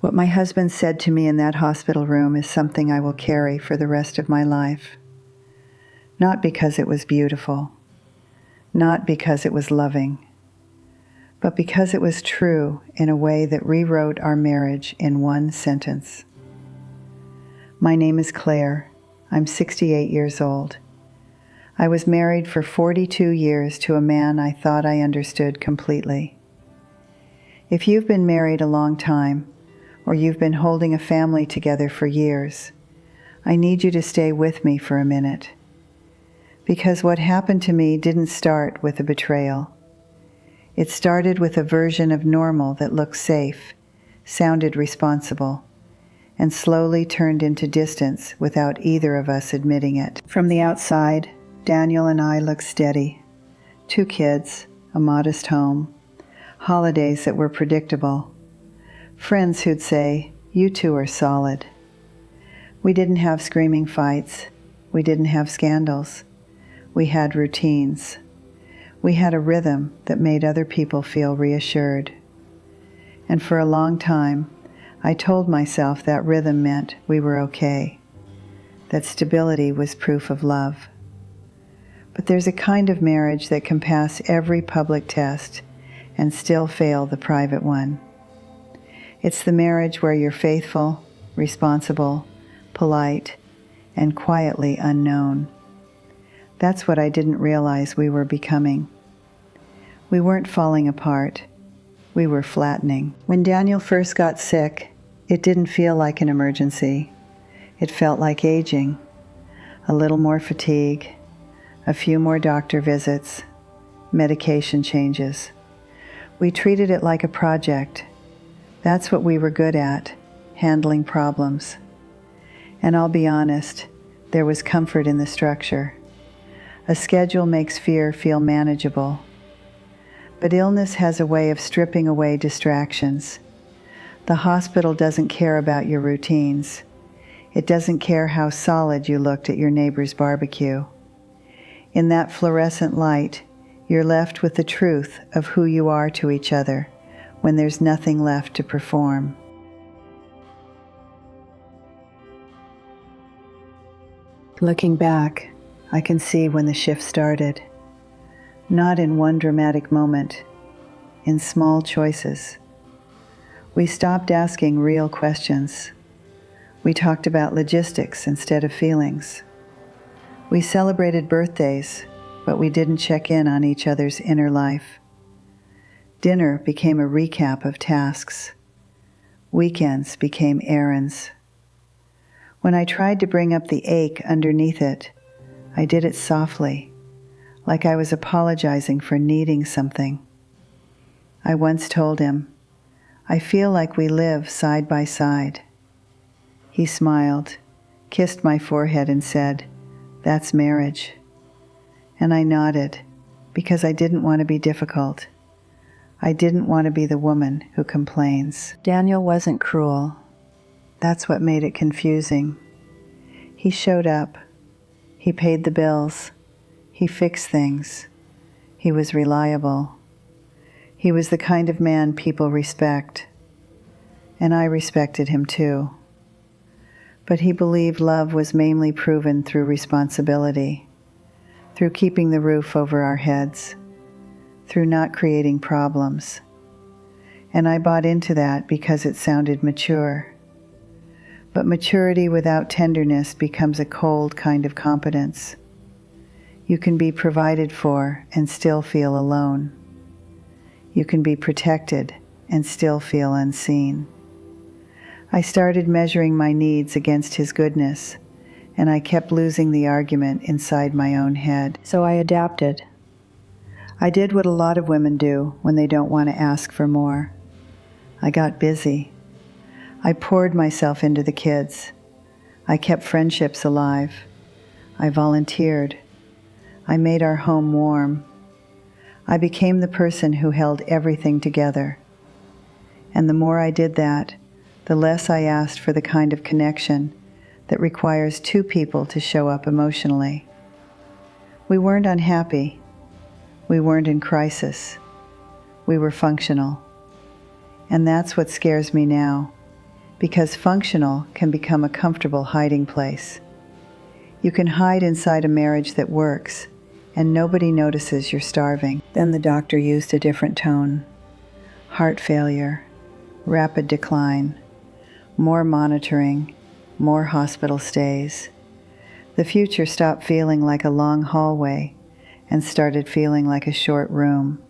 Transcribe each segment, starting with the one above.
What my husband said to me in that hospital room is something I will carry for the rest of my life. Not because it was beautiful, not because it was loving, but because it was true in a way that rewrote our marriage in one sentence. My name is Claire. I'm 68 years old. I was married for 42 years to a man I thought I understood completely. If you've been married a long time, or you've been holding a family together for years, I need you to stay with me for a minute. Because what happened to me didn't start with a betrayal. It started with a version of normal that looked safe, sounded responsible, and slowly turned into distance without either of us admitting it. From the outside, Daniel and I looked steady. 2 kids, a modest home, holidays that were predictable, friends who'd say, "You two are solid." We didn't have screaming fights. We didn't have scandals. We had routines. We had a rhythm that made other people feel reassured. And for a long time, I told myself that rhythm meant we were okay, that stability was proof of love. But there's a kind of marriage that can pass every public test and still fail the private one. It's the marriage where you're faithful, responsible, polite, and quietly unknown. That's what I didn't realize we were becoming. We weren't falling apart. We were flattening. When Daniel first got sick, it didn't feel like an emergency. It felt like aging. A little more fatigue, a few more doctor visits, medication changes. We treated it like a project. That's what we were good at, handling problems. And I'll be honest, there was comfort in the structure. A schedule makes fear feel manageable. But illness has a way of stripping away distractions. The hospital doesn't care about your routines. It doesn't care how solid you looked at your neighbor's barbecue. In that fluorescent light, you're left with the truth of who you are to each other when there's nothing left to perform. Looking back, I can see when the shift started. Not in one dramatic moment, in small choices. We stopped asking real questions. We talked about logistics instead of feelings. We celebrated birthdays, but we didn't check in on each other's inner life. Dinner became a recap of tasks. Weekends became errands. When I tried to bring up the ache underneath it, I did it softly, like I was apologizing for needing something. I once told him, "I feel like we live side by side." He smiled, kissed my forehead and said, "That's marriage." And I nodded, because I didn't want to be difficult. I didn't want to be the woman who complains. Daniel wasn't cruel. That's what made it confusing. He showed up. He paid the bills. He fixed things. He was reliable. He was the kind of man people respect. And I respected him too. But he believed love was mainly proven through responsibility, through keeping the roof over our heads, through not creating problems. And I bought into that because it sounded mature. But maturity without tenderness becomes a cold kind of competence. You can be provided for and still feel alone. You can be protected and still feel unseen. I started measuring my needs against his goodness, and I kept losing the argument inside my own head. So I adapted. I did what a lot of women do when they don't want to ask for more. I got busy. I poured myself into the kids. I kept friendships alive. I volunteered. I made our home warm. I became the person who held everything together. And the more I did that, the less I asked for the kind of connection that requires 2 people to show up emotionally. We weren't unhappy. We weren't in crisis. We were functional. And that's what scares me now. because functional can become a comfortable hiding place. You can hide inside a marriage that works, and nobody notices you're starving. Then the doctor used a different tone. Heart failure, rapid decline, more monitoring, more hospital stays. The future stopped feeling like a long hallway and started feeling like a short room.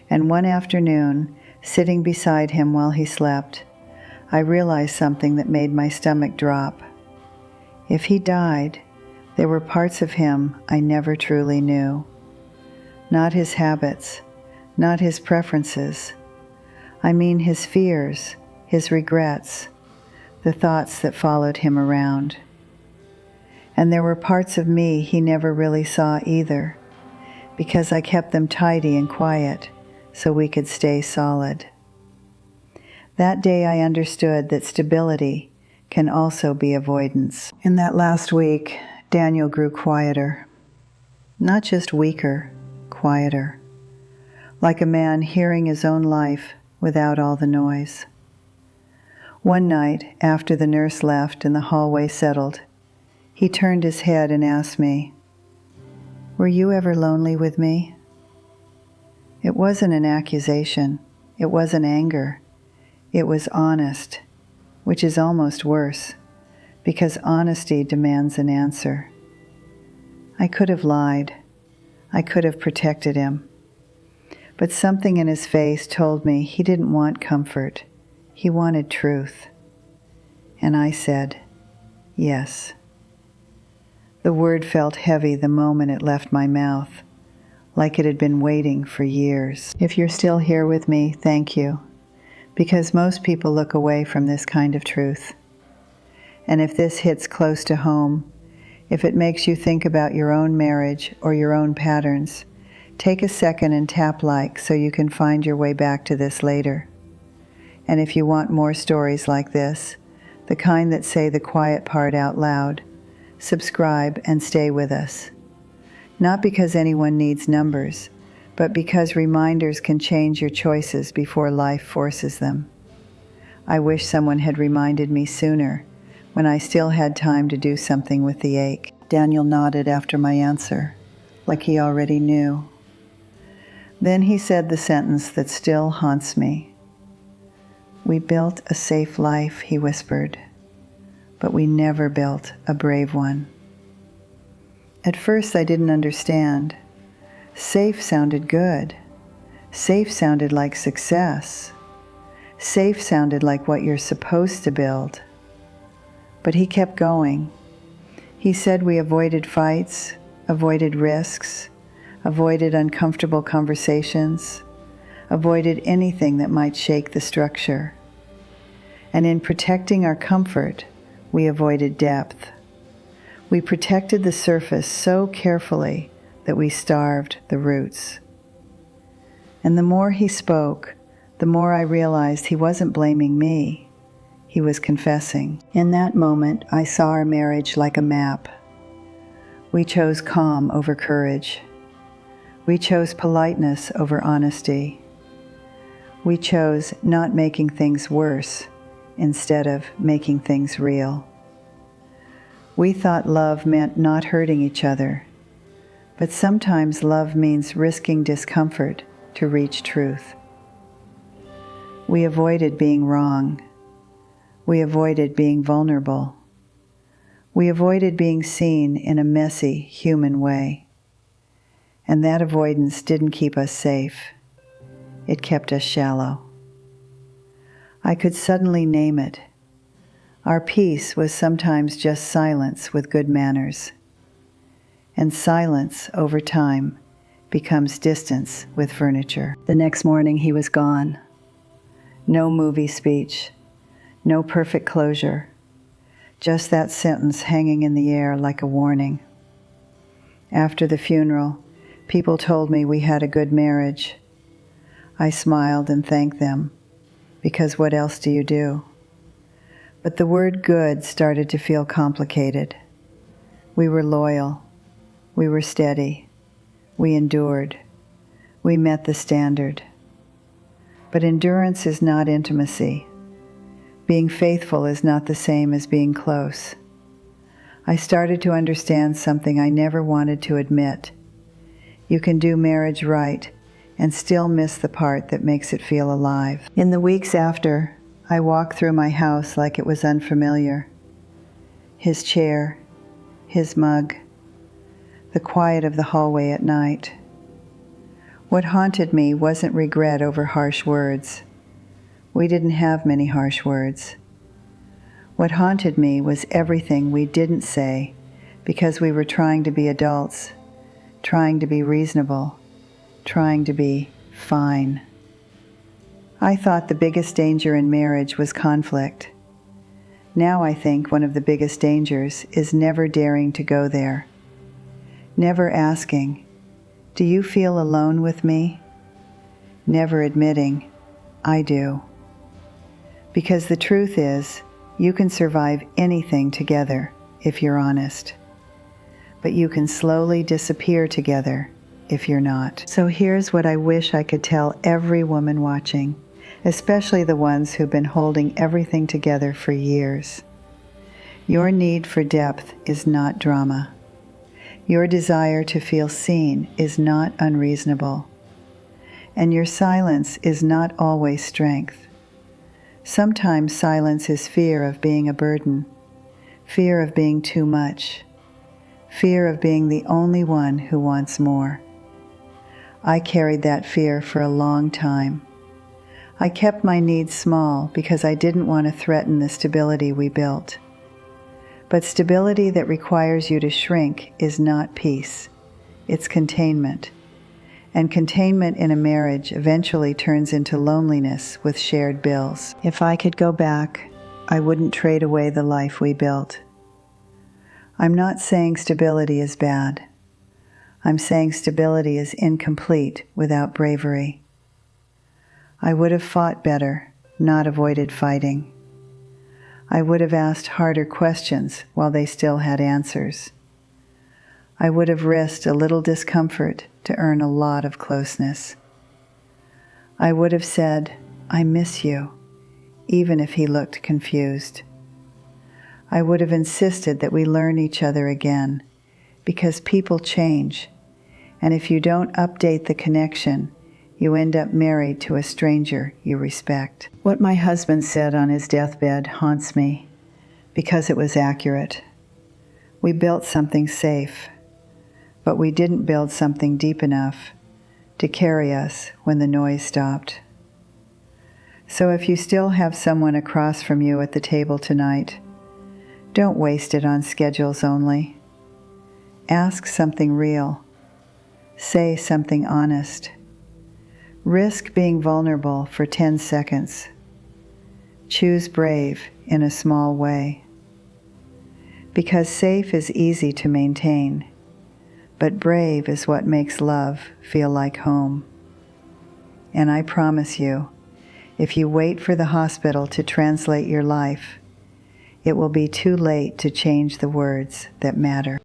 And one afternoon, sitting beside him while he slept, I realized something that made my stomach drop. If he died, there were parts of him I never truly knew. Not his habits, not his preferences. I mean his fears, his regrets, the thoughts that followed him around. And there were parts of me he never really saw either, because I kept them tidy and quiet so we could stay solid. That day I understood that stability can also be avoidance. In that last week, Daniel grew quieter. Not just weaker, quieter. Like a man hearing his own life without all the noise. One night, after the nurse left and the hallway settled, he turned his head and asked me, "Were you ever lonely with me?" It wasn't an accusation. It wasn't anger. It was honest, which is almost worse, because honesty demands an answer. I could have lied. I could have protected him. But something in his face told me he didn't want comfort. He wanted truth. And I said, yes. The word felt heavy the moment it left my mouth, like it had been waiting for years. If you're still here with me, thank you, because most people look away from this kind of truth. And if this hits close to home, if it makes you think about your own marriage or your own patterns, take a second and tap like so you can find your way back to this later. And if you want more stories like this, the kind that say the quiet part out loud, subscribe and stay with us. Not because anyone needs numbers, but because reminders can change your choices before life forces them. I wish someone had reminded me sooner, when I still had time to do something with the ache. Daniel nodded after my answer, like he already knew. Then he said the sentence that still haunts me. "We built a safe life," he whispered, "but we never built a brave one." At first I didn't understand. Safe sounded good. Safe sounded like success. Safe sounded like what you're supposed to build. But he kept going. He said we avoided fights, avoided risks, avoided uncomfortable conversations, avoided anything that might shake the structure. And in protecting our comfort, we avoided depth. We protected the surface so carefully that we starved the roots. And the more he spoke, the more I realized he wasn't blaming me. He was confessing. In that moment, I saw our marriage like a map. We chose calm over courage. We chose politeness over honesty. We chose not making things worse instead of making things real. We thought love meant not hurting each other, but sometimes love means risking discomfort to reach truth. We avoided being wrong. We avoided being vulnerable. We avoided being seen in a messy, human way. And that avoidance didn't keep us safe. It kept us shallow. I could suddenly name it. Our peace was sometimes just silence with good manners. And silence, over time, becomes distance with furniture. The next morning he was gone. No movie speech. No perfect closure. Just that sentence hanging in the air like a warning. After the funeral, people told me we had a good marriage. I smiled and thanked them, because what else do you do? But the word good started to feel complicated. We were loyal. We were steady. We endured. We met the standard. But endurance is not intimacy. Being faithful is not the same as being close. I started to understand something I never wanted to admit. You can do marriage right and still miss the part that makes it feel alive. In the weeks after, I walked through my house like it was unfamiliar. His chair, his mug, the quiet of the hallway at night. What haunted me wasn't regret over harsh words. We didn't have many harsh words. What haunted me was everything we didn't say because we were trying to be adults, trying to be reasonable, trying to be fine. I thought the biggest danger in marriage was conflict. Now I think one of the biggest dangers is never daring to go there. Never asking, "Do you feel alone with me?" Never admitting, "I do." Because the truth is, you can survive anything together if you're honest. But you can slowly disappear together if you're not. So here's what I wish I could tell every woman watching, especially the ones who've been holding everything together for years. Your need for depth is not drama. Your desire to feel seen is not unreasonable. And your silence is not always strength. Sometimes silence is fear of being a burden, fear of being too much, fear of being the only one who wants more. I carried that fear for a long time. I kept my needs small because I didn't want to threaten the stability we built. But stability that requires you to shrink is not peace. It's containment. And containment in a marriage eventually turns into loneliness with shared bills. If I could go back, I wouldn't trade away the life we built. I'm not saying stability is bad. I'm saying stability is incomplete without bravery. I would have fought better, not avoided fighting. I would have asked harder questions while they still had answers. I would have risked a little discomfort to earn a lot of closeness. I would have said, "I miss you," even if he looked confused. I would have insisted that we learn each other again, because people change, and if you don't update the connection, you end up married to a stranger you respect. What my husband said on his deathbed haunts me, because it was accurate. We built something safe, but we didn't build something deep enough to carry us when the noise stopped. So if you still have someone across from you at the table tonight, don't waste it on schedules only. Ask something real. Say something honest. Risk being vulnerable for 10 seconds. Choose brave in a small way. Because safe is easy to maintain, but brave is what makes love feel like home. And I promise you, if you wait for the hospital to translate your life, it will be too late to change the words that matter.